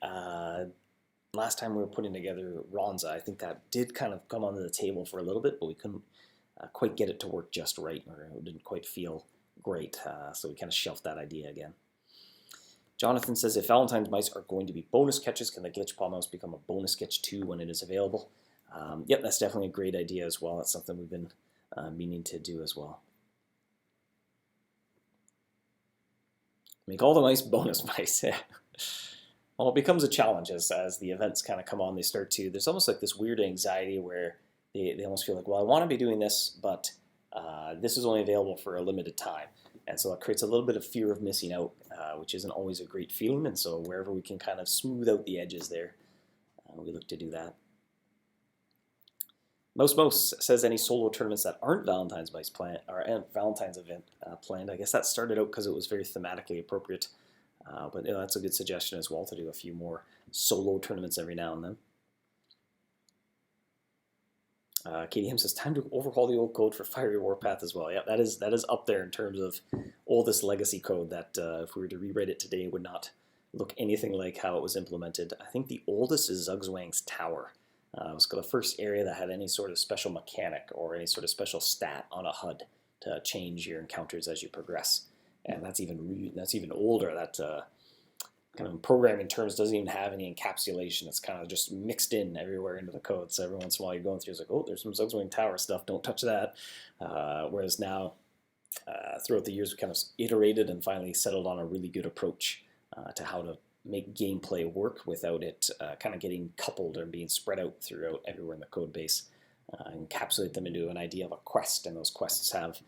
last time we were putting together Ronza, I think that did kind of come onto the table for a little bit, but we couldn't quite get it to work just right, or it didn't quite feel great, so we kind of shelved that idea again. Jonathan says, if Valentine's mice are going to be bonus catches, can the glitch paw mouse become a bonus catch too when it is available? Yep, that's definitely a great idea as well. That's something we've been meaning to do as well. Make all the mice bonus mice. Well, it becomes a challenge as the events kind of come on. There's almost like this weird anxiety where they almost feel like, well, I want to be doing this, but this is only available for a limited time. And so it creates a little bit of fear of missing out, which isn't always a great feeling. And so wherever we can kind of smooth out the edges there, we look to do that. Most says, any solo tournaments that aren't Valentine's mice planned, or Valentine's event planned. I guess that started out because it was very thematically appropriate, but that's a good suggestion as well, to do a few more solo tournaments every now and then. KDM says, time to overhaul the old code for Fiery Warpath as well. Yeah, that is up there in terms of oldest legacy code that if we were to rewrite it today, would not look anything like how it was implemented. I think the oldest is Zugzwang's Tower. It was the first area that had any sort of special mechanic or any sort of special stat on a HUD to change your encounters as you progress. And that's even older. That kind of in programming terms doesn't even have any encapsulation. It's kind of just mixed in everywhere into the code. So every once in a while you're going through, it's like, oh, there's some Zugzwang Tower stuff. Don't touch that. Whereas now, throughout the years, we kind of iterated and finally settled on a really good approach to how to make gameplay work without it kind of getting coupled or being spread out throughout everywhere in the code base. Encapsulate them into an idea of a quest, and those quests have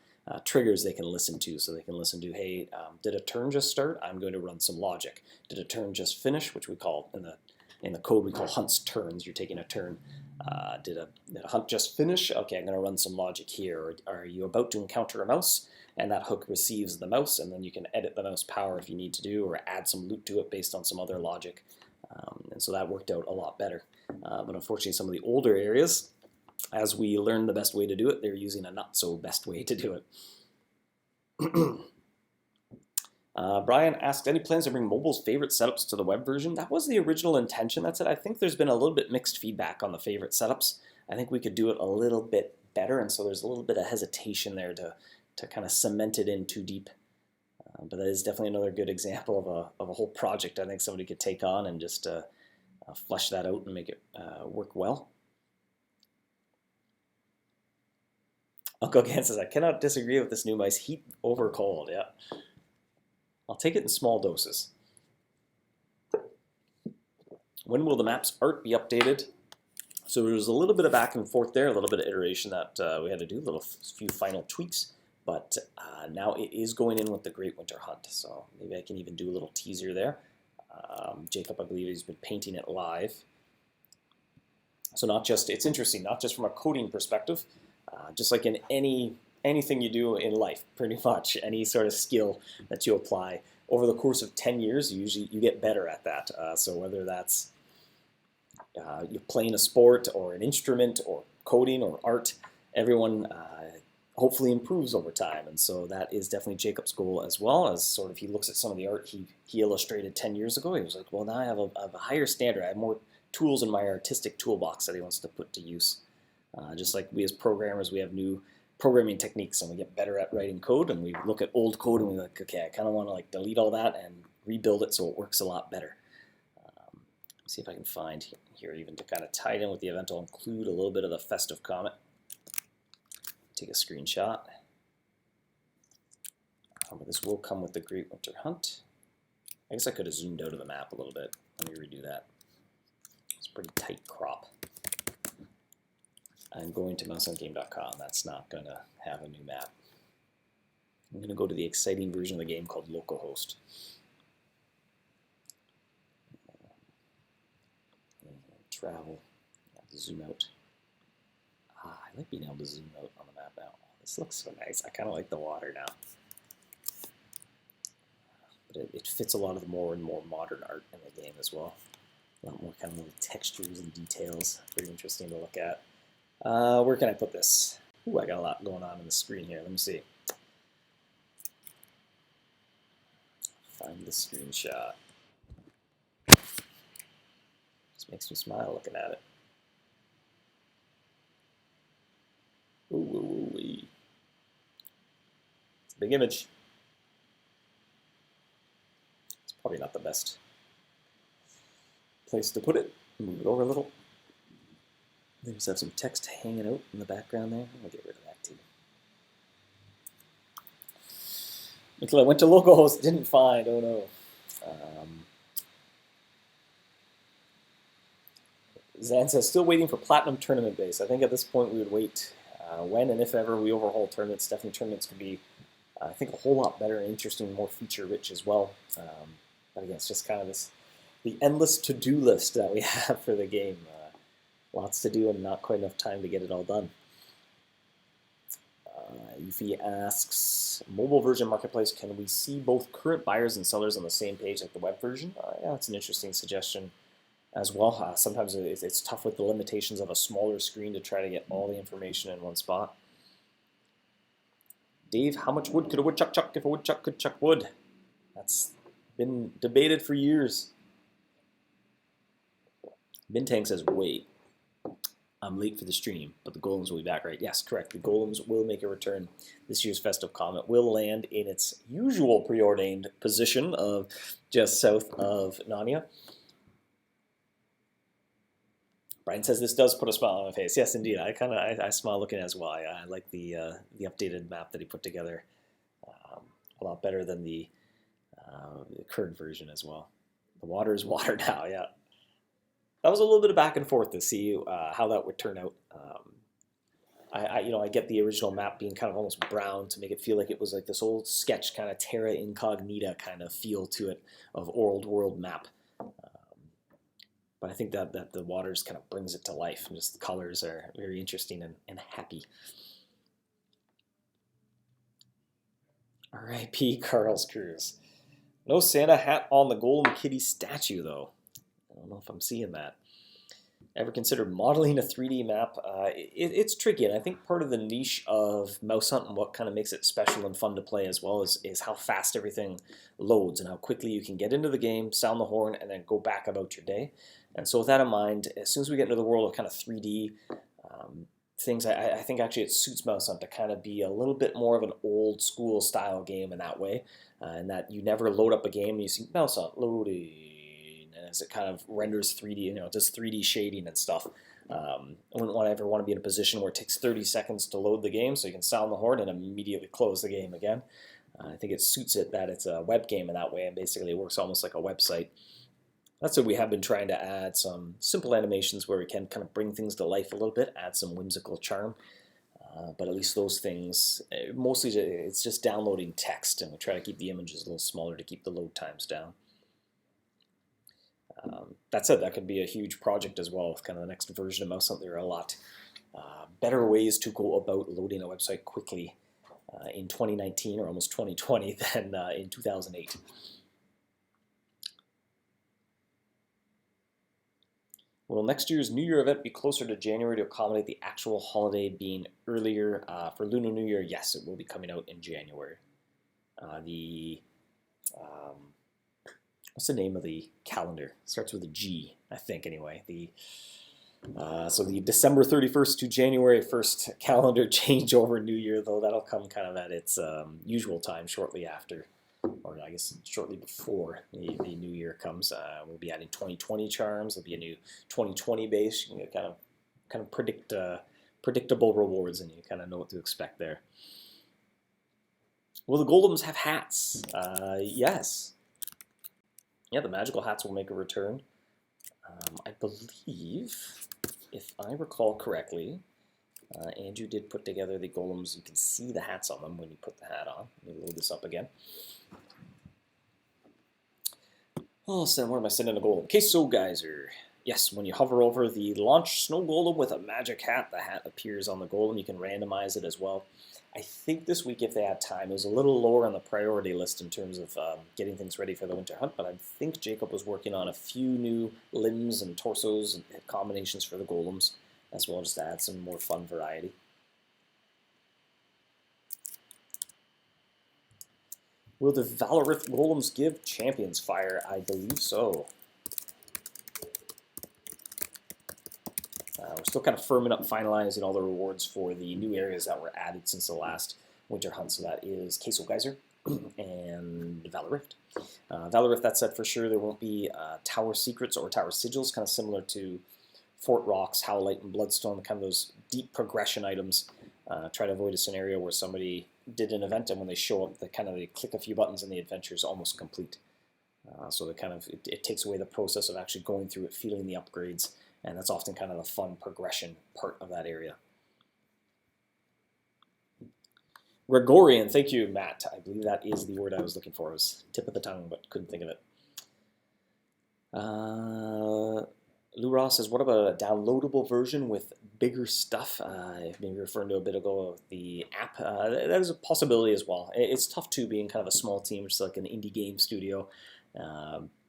triggers they can listen to. So they can listen to, hey, did a turn just start? I'm going to run some logic. Did a turn just finish? Which we call, in the code, we call hunts turns. You're taking a turn. Did a hunt just finish? Okay, I'm going to run some logic here. Or are you about to encounter a mouse? And that hook receives the mouse, and then you can edit the mouse power if you need to do, or add some loot to it based on some other logic. And so that worked out a lot better. But unfortunately, some of the older areas, as we learned the best way to do it, they're using a not so best way to do it. Brian asked, any plans to bring mobile's favorite setups to the web version? That was the original intention. That's it. I think there's been a little bit mixed feedback on the favorite setups. I think we could do it a little bit better, and so there's a little bit of hesitation there to kind of cement it in too deep. But that is definitely another good example of a whole project I think somebody could take on and just flesh that out and make it work well. Uncle Gan says, I cannot disagree with this new mice. Heat over cold, yeah. I'll take it in small doses. When will the map's art be updated? So there was a little bit of back and forth there, a little bit of iteration that we had to do, a few final tweaks. But now it is going in with the Great Winter Hunt, so maybe I can even do a little teaser there. Jacob, I believe, has been painting it live. So it's interesting, not just from a coding perspective, just like in anything you do in life, pretty much, any sort of skill that you apply, over the course of 10 years, you get better at that. So whether that's you're playing a sport or an instrument or coding or art, everyone hopefully improves over time, and so that is definitely Jacob's goal as well. As sort of he looks at some of the art he illustrated 10 years ago, he was like, well, now I have a higher standard. I have more tools in my artistic toolbox that he wants to put to use. Just like we as programmers, we have new programming techniques and we get better at writing code, and we look at old code and we're like, okay, I kind of want to like delete all that and rebuild it so it works a lot better. See if I can find here even to kind of tie it in with the event. I'll include a little bit of the festive comment. Take a screenshot. But this will come with the Great Winter Hunt. I guess I could have zoomed out of the map a little bit. Let me redo that. It's a pretty tight crop. I'm going to MouseHuntGame.com. That's not going to have a new map. I'm going to go to the exciting version of the game called localhost. Travel. Zoom out. I like being able to zoom out on the map now. This looks so nice. I kind of like the water now. But it fits a lot of the more and more modern art in the game as well. A lot more kind of little textures and details. Pretty interesting to look at. Where can I put this? Ooh, I got a lot going on the screen here. Let me see. Find the screenshot. Just makes me smile looking at it. Ooh. It's a big image. It's probably not the best place to put it. Move it over a little. They just have some text hanging out in the background there. I'll get rid of that too. Until I went to localhost, didn't find. Oh no. Zan says, still waiting for Platinum Tournament base. I think at this point we would wait. When and if ever we overhaul tournaments, definitely tournaments could be, I think, a whole lot better and interesting, more feature-rich as well. But again, it's just kind of the endless to-do list that we have for the game. Lots to do and not quite enough time to get it all done. Yuffie asks, mobile version marketplace, can we see both current buyers and sellers on the same page like the web version? Yeah, that's an interesting suggestion as well. Sometimes it's tough with the limitations of a smaller screen to try to get all the information in one spot. Dave, how much wood could a woodchuck chuck if a woodchuck could chuck wood? That's been debated for years. Bintang says, wait. I'm late for the stream, but the Golems will be back, right? Yes, correct. The Golems will make a return. This year's Festive Comet will land in its usual preordained position of just south of Narnia. Brian says this does put a smile on my face. Yes, indeed. I smile looking at it as well. I like the updated map that he put together a lot better than the current version as well. The water is water now. Yeah, that was a little bit of back and forth to see how that would turn out. I get the original map being kind of almost brown to make it feel like it was like this old sketch kind of terra incognita kind of feel to it of old world map. But I think that the waters kind of brings it to life, and just the colors are very interesting and happy. R.I.P. Carl's Cruise. No Santa hat on the Golem Kitty statue, though. I don't know if I'm seeing that. Ever considered modeling a 3D map? It's tricky, and I think part of the niche of MouseHunt and what kind of makes it special and fun to play as well is how fast everything loads and how quickly you can get into the game, sound the horn, and then go back about your day. And so with that in mind, as soon as we get into the world of kind of 3D things, I think actually it suits MouseHunt to kind of be a little bit more of an old school style game in that way, and that you never load up a game and you see MouseHunt loading, and as it kind of renders 3D, it does 3D shading and stuff. I wouldn't ever want to be in a position where it takes 30 seconds to load the game so you can sound the horn and immediately close the game again. I think it suits it that it's a web game in that way, and basically it works almost like a website. That's what we have been trying to add some simple animations where we can kind of bring things to life a little bit, add some whimsical charm. But at least those things, mostly it's just downloading text, and we try to keep the images a little smaller to keep the load times down. That said, that could be a huge project as well with kind of the next version of MouseHunt. There are a lot better ways to go about loading a website quickly in 2019 or almost 2020 than in 2008. Will next year's New Year event be closer to January to accommodate the actual holiday being earlier? For Lunar New Year, yes, it will be coming out in January. What's the name of the calendar? It starts with a G, I think, anyway. So the December 31st to January 1st calendar changeover New Year, though, that'll come kind of at its usual time shortly after, or I guess shortly before the New Year comes. We'll be adding 2020 charms. There'll be a new 2020 base. You can kind of predict predictable rewards, and you kind of know what to expect there. Will the Golems have hats? Yes. Yeah, the magical hats will make a return. I believe, if I recall correctly, Andrew did put together the Golems. You can see the hats on them when you put the hat on. Let me load this up again. Oh, so where am I sending a Golem? Queso Geyser. Yes, when you hover over the launch snow golem with a magic hat, the hat appears on the golem. You can randomize it as well. I think this week, if they had time, it was a little lower on the priority list in terms of getting things ready for the winter hunt, but I think Jacob was working on a few new limbs and torsos and combinations for the golems as well, just to add some more fun variety. Will the Valorith golems give champions fire? I believe so. We're still kind of firming up, finalizing all the rewards for the new areas that were added since the last winter hunt. So that is Queso Geyser and Valorith. Valorith, that said, for sure there won't be tower secrets or tower sigils, kind of similar to Fort Rocks, Howlite, and Bloodstone, kind of those deep progression items. Try to avoid a scenario where somebody did an event and when they show up, they click a few buttons and the adventure is almost complete. So it takes away the process of actually going through it, feeling the upgrades. And that's often kind of the fun progression part of that area. Gregorian, thank you, Matt. I believe that is the word I was looking for. It was tip of the tongue, but couldn't think of it. Lou Ross says, what about a downloadable version with bigger stuff? Maybe referring to a bit ago of the app. That is a possibility as well. It's tough too, being kind of a small team, just like an indie game studio.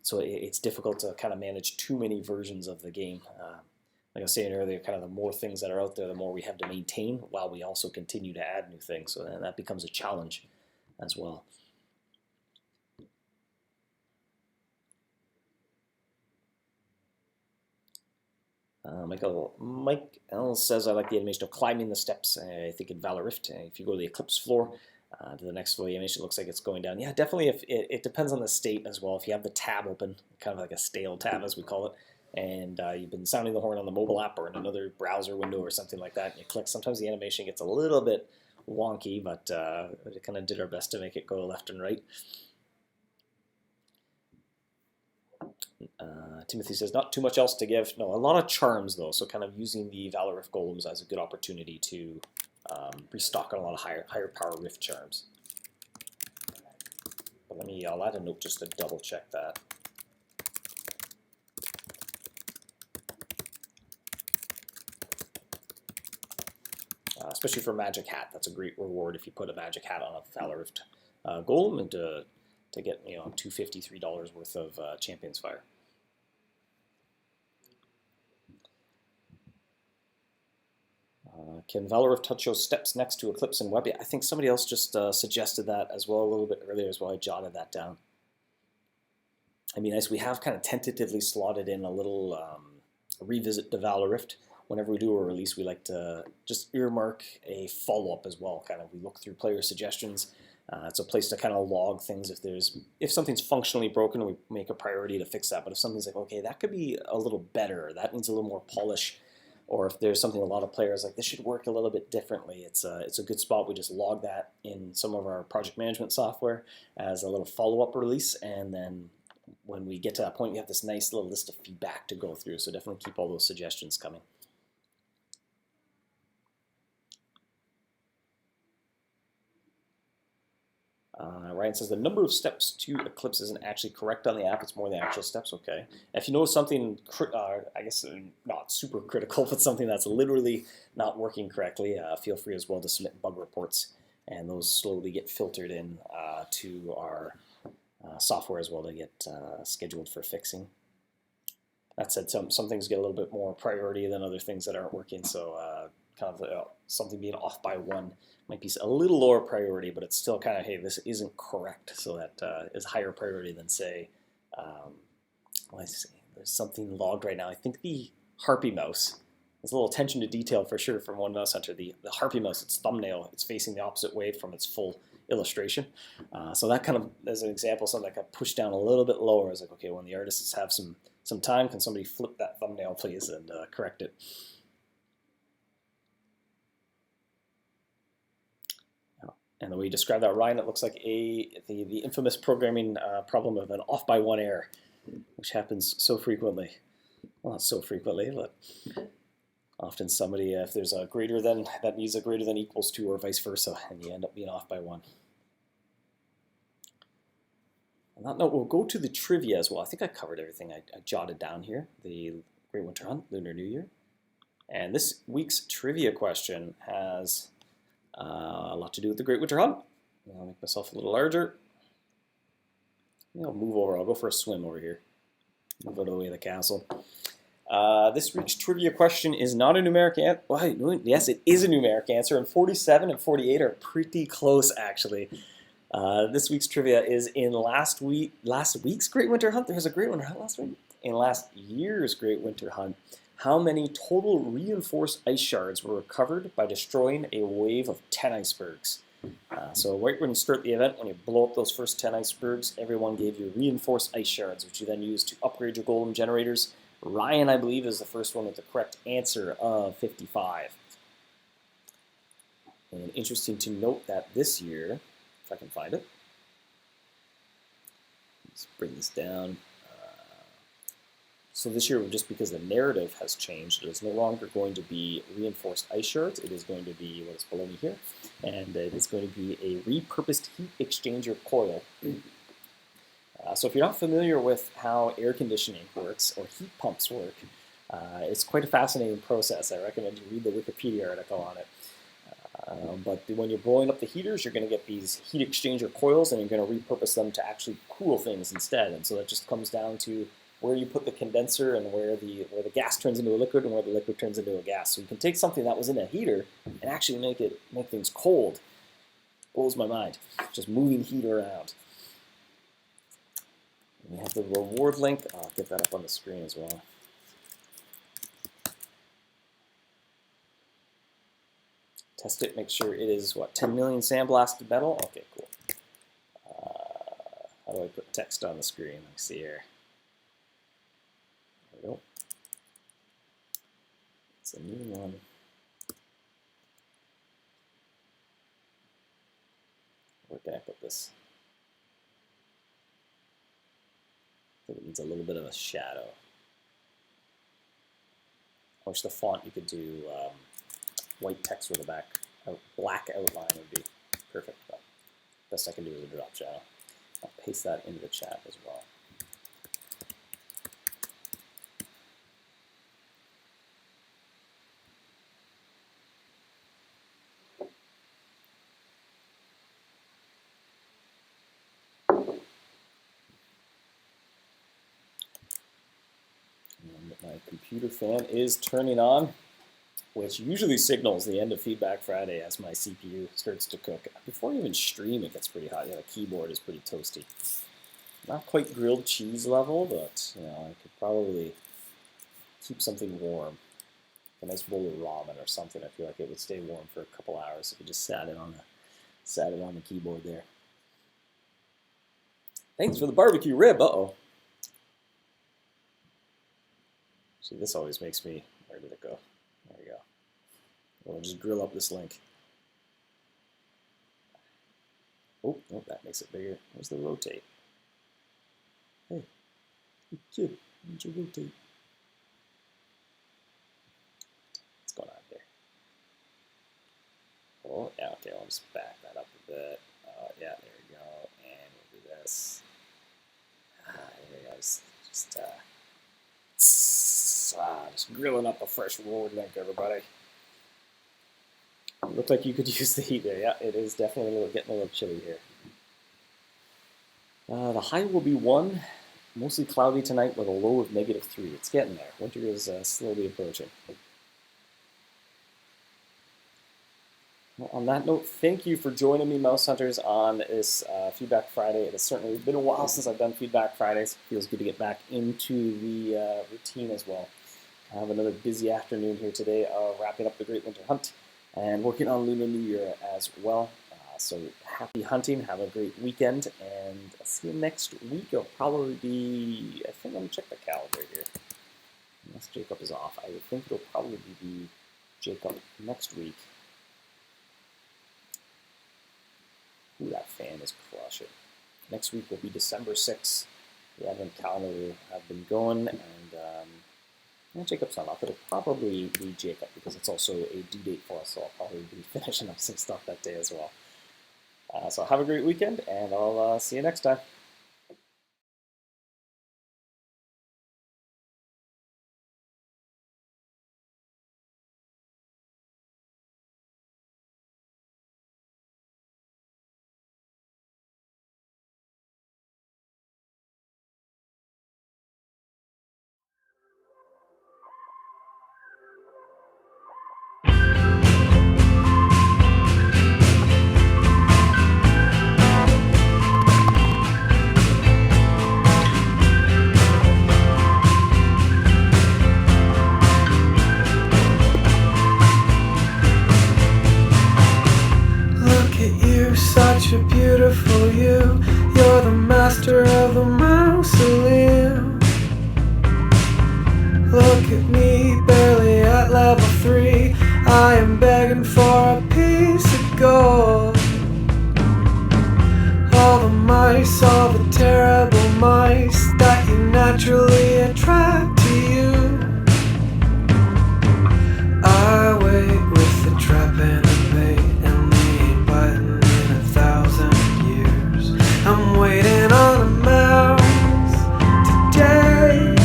So it's difficult to kind of manage too many versions of the game. Like I was saying earlier, kind of the more things that are out there, the more we have to maintain while we also continue to add new things. So that becomes a challenge as well. Mike L says, I like the animation of climbing the steps. I think in Valor Rift, if you go to the Eclipse floor, to the next floor, the animation looks like it's going down. Yeah, definitely. If it depends on the state as well. If you have the tab open, kind of like a stale tab as we call it, and you've been sounding the horn on the mobile app or in another browser window or something like that, and you click, sometimes the animation gets a little bit wonky, but we kind of did our best to make it go left and right. Timothy says, not too much else to give. No, a lot of charms, though, so kind of using the Valor Rift Golems as a good opportunity to restock on a lot of higher power Rift charms. But I'll add a note just to double check that. Especially for Magic Hat, that's a great reward if you put a Magic Hat on a Valor Rift Golem and to get $2.50, $3 worth of Champion's Fire. Can Valor Rift touch those steps next to Eclipse and Web? I think somebody else just suggested that as well a little bit earlier as well. I jotted that down. I mean, as we have kind of tentatively slotted in a little revisit to Valor Rift. Whenever we do a release, we like to just earmark a follow-up as well. Kind of, we look through player suggestions. It's a place to kind of log things. If something's functionally broken, we make a priority to fix that. But if something's like, okay, that could be a little better, or that needs a little more polish, or if there's something a lot of players like, this should work a little bit differently, it's a good spot. We just log that in some of our project management software as a little follow-up release, and then when we get to that point, we have this nice little list of feedback to go through. So definitely keep all those suggestions coming. Ryan says the number of steps to Eclipse isn't actually correct on the app. It's more the actual steps. Okay. If you know something, I guess not super critical, but something that's literally not working correctly, feel free as well to submit bug reports, and those slowly get filtered in to our software as well to get scheduled for fixing. That said, some things get a little bit more priority than other things that aren't working. So kind of something being off by one might be a little lower priority, but it's still kind of, hey, this isn't correct. So that is higher priority than, say, let's see, there's something logged right now. I think the Harpy mouse. There's a little attention to detail for sure from one MouseHunter. The Harpy mouse, its thumbnail, it's facing the opposite way from its full illustration. So that kind of, as an example, something that got pushed down a little bit lower. I was like, okay, when the artists have some time, can somebody flip that thumbnail, please, and correct it? And the way you describe that, Ryan, it looks like the infamous programming problem of an off-by-one error, which happens so frequently. Well, not so frequently, but often somebody, if there's a greater than, that needs a greater than equals to, or vice versa, and you end up being off by one. On that note, we'll go to the trivia as well. I think I covered everything I jotted down here. The Great Winter Hunt, Lunar New Year. And this week's trivia question has a lot to do with the Great Winter Hunt. I'll make myself a little larger. I'll move over. I'll go for a swim over here. Move out of the way of the castle. This week's trivia question is not a numeric answer. Well, yes, it is a numeric answer, and 47 and 48 are pretty close, actually. This week's trivia is in last week's Great Winter Hunt. There was a Great Winter Hunt last week. In last year's Great Winter Hunt, how many total reinforced ice shards were recovered by destroying a wave of 10 icebergs? So right when you start the event, when you blow up those first 10 icebergs, everyone gave you reinforced ice shards, which you then use to upgrade your golem generators. Ryan, I believe, is the first one with the correct answer of 55. And interesting to note that this year, if I can find it, let's bring this down. So this year, just because the narrative has changed, it is no longer going to be reinforced ice shards. It is going to be what is below me here, and it is going to be a repurposed heat exchanger coil. So if you're not familiar with how air conditioning works or heat pumps work, it's quite a fascinating process. I recommend you read the Wikipedia article on it. But when you're blowing up the heaters, you're going to get these heat exchanger coils, and you're going to repurpose them to actually cool things instead. And so that just comes down to where you put the condenser and where the gas turns into a liquid and where the liquid turns into a gas. So you can take something that was in a heater and actually make things cold. Blows my mind. Just moving heat around. And we have the reward link. I'll get that up on the screen as well. Test it, make sure it is, what, 10 million sandblasted metal? Okay, cool. How do I put text on the screen? Let me see here. There we go. It's a new one. Where can I put this? I think it needs a little bit of a shadow. I wish the font you could do white text with a black outline would be perfect. But best I can do is a drop shadow. I'll paste that into the chat as well. And my computer fan is turning on, which usually signals the end of Feedback Friday as my CPU starts to cook. Before I even stream, it gets pretty hot. Yeah, the keyboard is pretty toasty. Not quite grilled cheese level, but you know, I could probably keep something warm. A nice bowl of ramen or something. I feel like it would stay warm for a couple hours if you just sat it on the keyboard there. Thanks for the barbecue rib. Uh-oh. See, this always makes me... Where did it go? There we go. We'll just drill up this link. Oh, that makes it bigger. Where's the rotate? Hey, you kid, why don't you rotate? What's going on here? Oh, yeah, okay, I'll just back that up a bit. Yeah, there we go. And we'll do this. Here we go. Just grilling up a fresh rolled link, everybody. Looked like you could use the heat there. Yeah, it is definitely getting a little chilly here. The high will be 1, mostly cloudy tonight with a low of -3. It's getting there. Winter is slowly approaching. Well, on that note, thank you for joining me, Mouse Hunters, on this Feedback Friday. It has certainly been a while since I've done Feedback Fridays. It feels good to get back into the routine as well. I have another busy afternoon here today, wrapping up the Great Winter Hunt and working on Lunar New Year as well. So happy hunting, have a great weekend, and I'll see you next week. It'll probably be, I think, let me check the calendar here. Unless Jacob is off, I would think it'll probably be Jacob next week. Ooh, that fan is crushing. Next week will be December 6th. The Advent calendar will have been going, and Jacob's not off. It'll probably be Jacob because it's also a due date for us, so I'll probably be finishing up some stuff that day as well. So have a great weekend, and I'll see you next time. Such a beautiful you. You're the master of the mausoleum. Look at me, barely at level 3. I am begging for a piece of gold. All the mice, all the terrible mice that you naturally attract to you. I wait with the trap and the bait, and they ain't biting in 1,000 years. I'm waiting on a mouse today.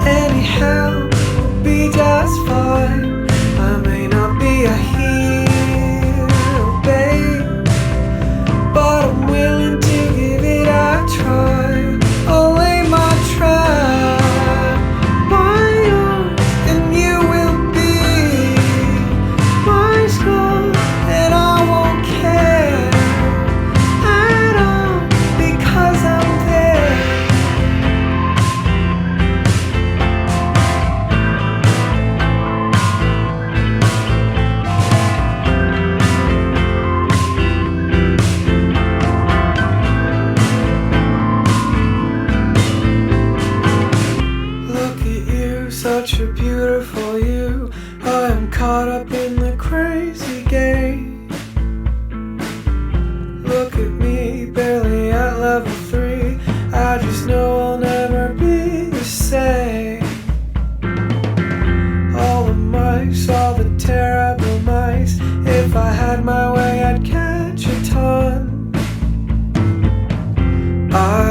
Any help will be just fine. I may not be a hero, babe, but I'm willing to give it a try. I'll lay my trap, my yours, and you will be my skull, and I won't care at all caught up in the crazy game. Look at me, barely at level 3. I just know I'll never be the same. All the mice, all the terrible mice. If I had my way, I'd catch a ton. I